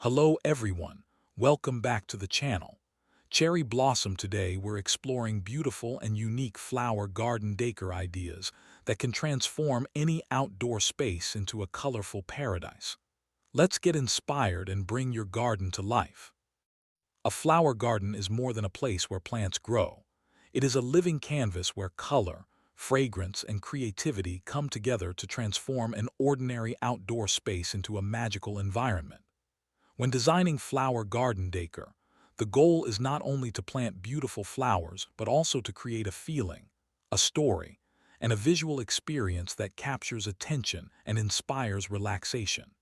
Hello everyone, welcome back to the channel. Cherry Blossom. Today we're exploring beautiful and unique flower garden decor ideas that can transform any outdoor space into a colorful paradise. Let's get inspired and bring your garden to life. A flower garden is more than a place where plants grow. It is a living canvas where color, fragrance, and creativity come together to transform an ordinary outdoor space into a magical environment. When designing flower garden decor, the goal is not only to plant beautiful flowers but also to create a feeling, a story, and a visual experience that captures attention and inspires relaxation.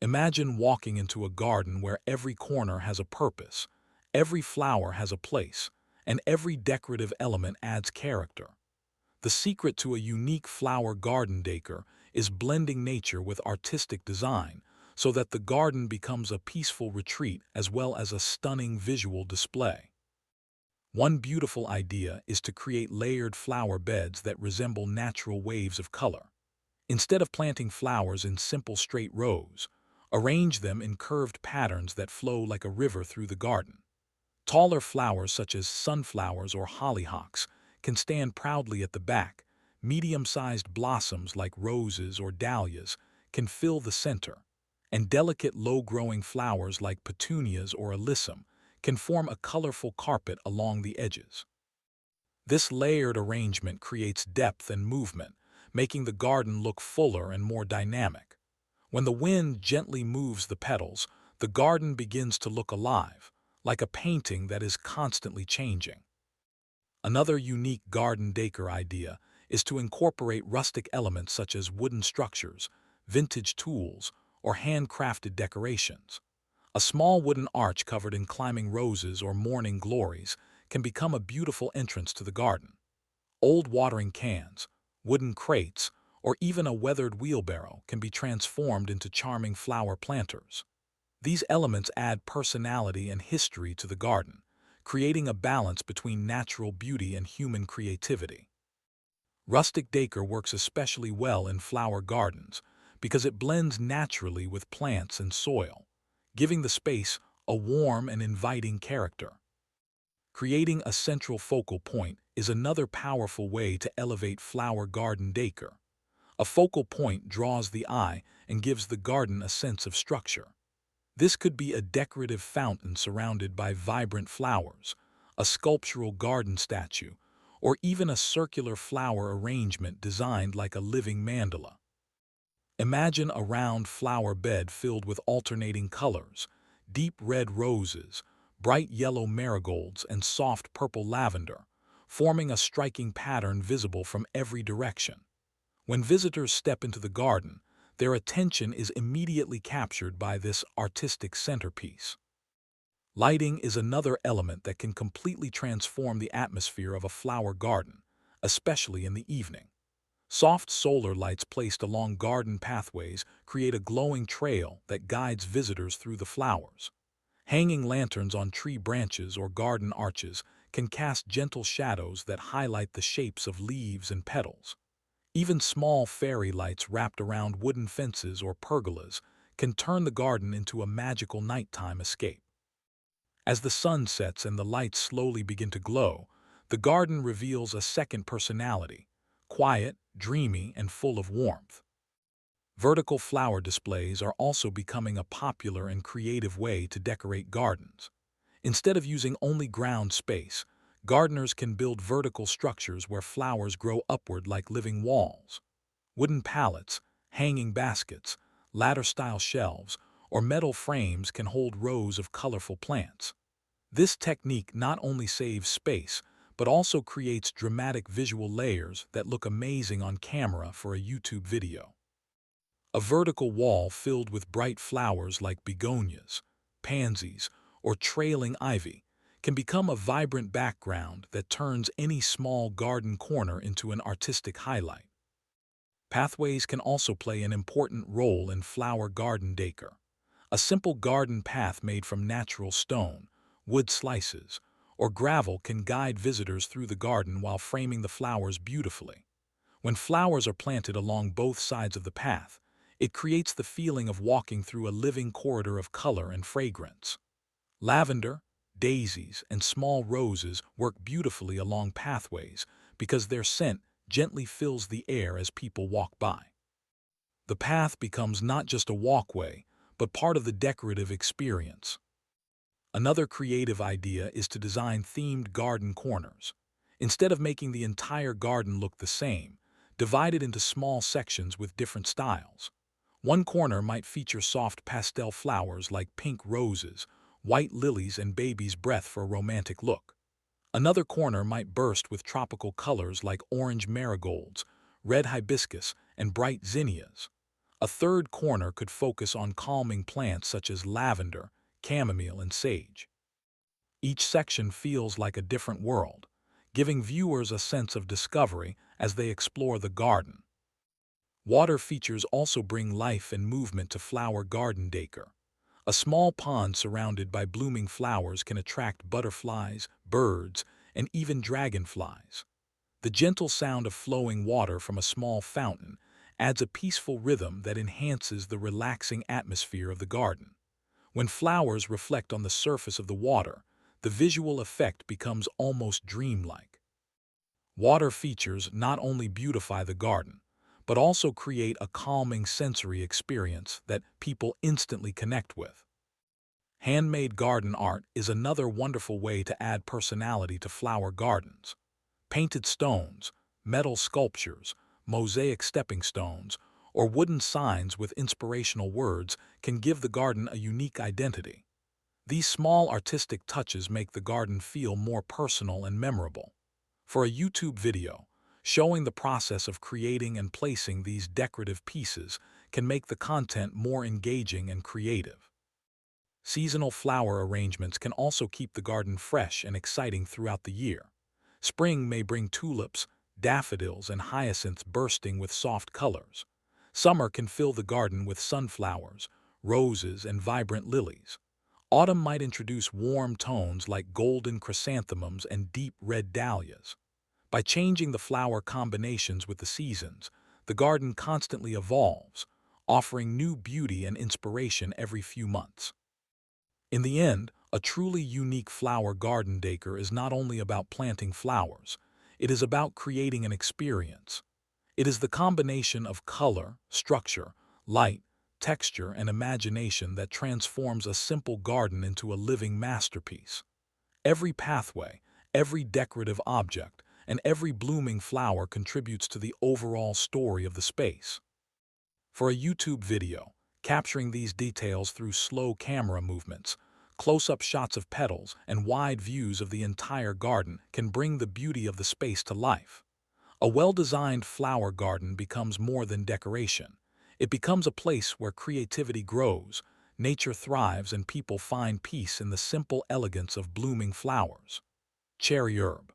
Imagine walking into a garden where every corner has a purpose, every flower has a place, and every decorative element adds character. The secret to a unique flower garden decor is blending nature with artistic design so that the garden becomes a peaceful retreat as well as a stunning visual display. One beautiful idea is to create layered flower beds that resemble natural waves of color. Instead of planting flowers in simple straight rows, arrange them in curved patterns that flow like a river through the garden. Taller flowers such as sunflowers or hollyhocks can stand proudly at the back. Medium-sized blossoms like roses or dahlias can fill the center, and delicate low-growing flowers like petunias or alyssum can form a colorful carpet along the edges. This layered arrangement creates depth and movement, making the garden look fuller and more dynamic. When the wind gently moves the petals, the garden begins to look alive, like a painting that is constantly changing. Another unique garden decor idea is to incorporate rustic elements such as wooden structures, vintage tools, or handcrafted decorations. A small wooden arch covered in climbing roses or morning glories can become a beautiful entrance to the garden. Old watering cans, wooden crates, or even a weathered wheelbarrow can be transformed into charming flower planters. These elements add personality and history to the garden, creating a balance between natural beauty and human creativity. Rustic decor works especially well in flower gardens because it blends naturally with plants and soil, giving the space a warm and inviting character. Creating a central focal point is another powerful way to elevate flower garden decor. A focal point draws the eye and gives the garden a sense of structure. This could be a decorative fountain surrounded by vibrant flowers, a sculptural garden statue, or even a circular flower arrangement designed like a living mandala. Imagine a round flower bed filled with alternating colors, deep red roses, bright yellow marigolds, and soft purple lavender, forming a striking pattern visible from every direction. When visitors step into the garden, their attention is immediately captured by this artistic centerpiece. Lighting is another element that can completely transform the atmosphere of a flower garden, especially in the evening. Soft solar lights placed along garden pathways create a glowing trail that guides visitors through the flowers. Hanging lanterns on tree branches or garden arches can cast gentle shadows that highlight the shapes of leaves and petals. Even small fairy lights wrapped around wooden fences or pergolas can turn the garden into a magical nighttime escape. As the sun sets and the lights slowly begin to glow, the garden reveals a second personality, quiet, dreamy, and full of warmth. Vertical flower displays are also becoming a popular and creative way to decorate gardens. Instead of using only ground space, gardeners can build vertical structures where flowers grow upward like living walls. Wooden pallets, hanging baskets, ladder-style shelves, or metal frames can hold rows of colorful plants. This technique not only saves space, but also creates dramatic visual layers that look amazing on camera for a YouTube video. A vertical wall filled with bright flowers like begonias, pansies, or trailing ivy can become a vibrant background that turns any small garden corner into an artistic highlight. Pathways can also play an important role in flower garden decor. A simple garden path made from natural stone, wood slices, or gravel can guide visitors through the garden while framing the flowers beautifully. When flowers are planted along both sides of the path, It creates the feeling of walking through a living corridor of color and fragrance. Lavender, daisies, and small roses work beautifully along pathways because their scent gently fills the air as people walk by. The path becomes not just a walkway, but part of the decorative experience. Another creative idea is to design themed garden corners. Instead of making the entire garden look the same, divide it into small sections with different styles. One corner might feature soft pastel flowers like pink roses, white lilies, and baby's breath for a romantic look. Another corner might burst with tropical colors like orange marigolds, red hibiscus, and bright zinnias. A third corner could focus on calming plants such as lavender, chamomile, and sage. Each section feels like a different world, giving viewers a sense of discovery as they explore the garden. Water features also bring life and movement to flower garden decor. A small pond surrounded by blooming flowers can attract butterflies, birds, and even dragonflies. The gentle sound of flowing water from a small fountain adds a peaceful rhythm that enhances the relaxing atmosphere of the garden. When flowers reflect on the surface of the water, the visual effect becomes almost dreamlike. Water features not only beautify the garden, but also create a calming sensory experience that people instantly connect with. Handmade garden art is another wonderful way to add personality to flower gardens. Painted stones, metal sculptures, mosaic stepping stones, or wooden signs with inspirational words can give the garden a unique identity. These small artistic touches make the garden feel more personal and memorable. For a YouTube video, showing the process of creating and placing these decorative pieces can make the content more engaging and creative. Seasonal flower arrangements can also keep the garden fresh and exciting throughout the year. Spring may bring tulips, daffodils, and hyacinths bursting with soft colors. Summer can fill the garden with sunflowers, roses, and vibrant lilies. Autumn might introduce warm tones like golden chrysanthemums and deep red dahlias. By changing the flower combinations with the seasons, the garden constantly evolves, offering new beauty and inspiration every few months. In the end, a truly unique flower garden decor is not only about planting flowers, it is about creating an experience. It is the combination of color, structure, light, texture, and imagination that transforms a simple garden into a living masterpiece. Every pathway, every decorative object, and every blooming flower contributes to the overall story of the space. For a YouTube video, capturing these details through slow camera movements, close-up shots of petals, and wide views of the entire garden can bring the beauty of the space to life. A well-designed flower garden becomes more than decoration. It becomes a place where creativity grows, nature thrives, and people find peace in the simple elegance of blooming flowers. Cherry herb.